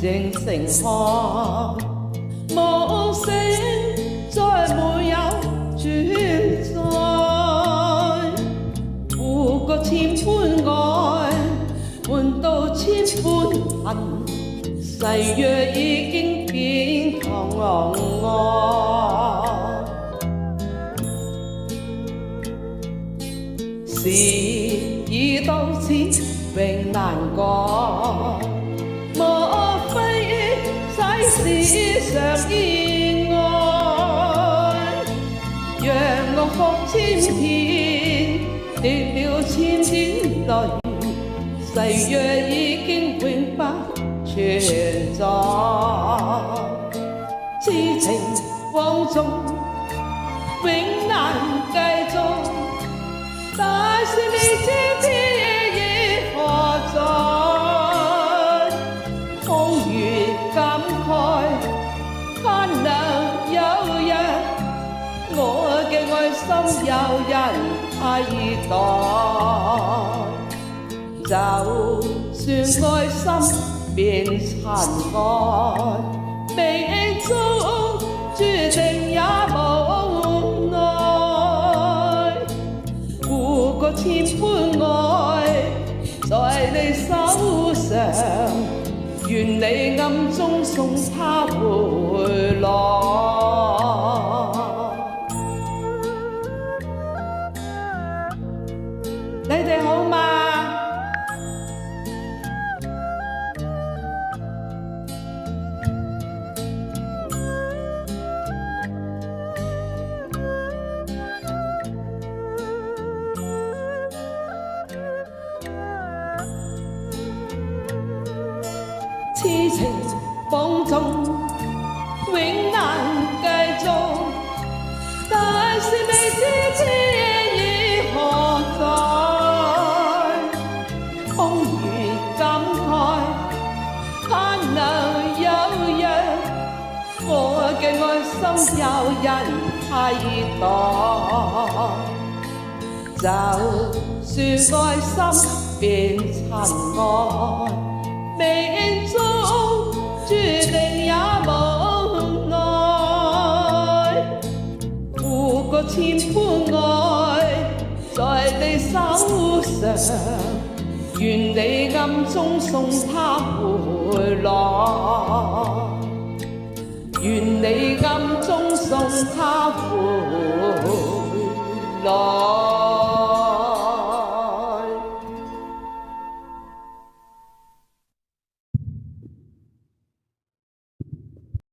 靜靜看，無聲再沒有存在。護過千般愛，換到千般恨，誓約已經變狂愛。事已到此永難改，莫非世事常意外？讓我哭千遍，滴了千點淚，誓約已經永不存在。痴情往縱永難繼續，但是未知天意何在？空餘感慨，盼能有日我嘅愛心有人替代。就算愛心變塵埃，命中注定也無奈。護過千般愛在你手上，願你暗中送他回來。你哋好嗎？痴情放縱永難繼續，但是未知天意何在？空餘感慨，盼能有日我嘅愛心有人替代。就算愛心變塵埃，命中注定也無奈。護過千般愛在你手上，願你暗中送他回來。願你暗中送他回來。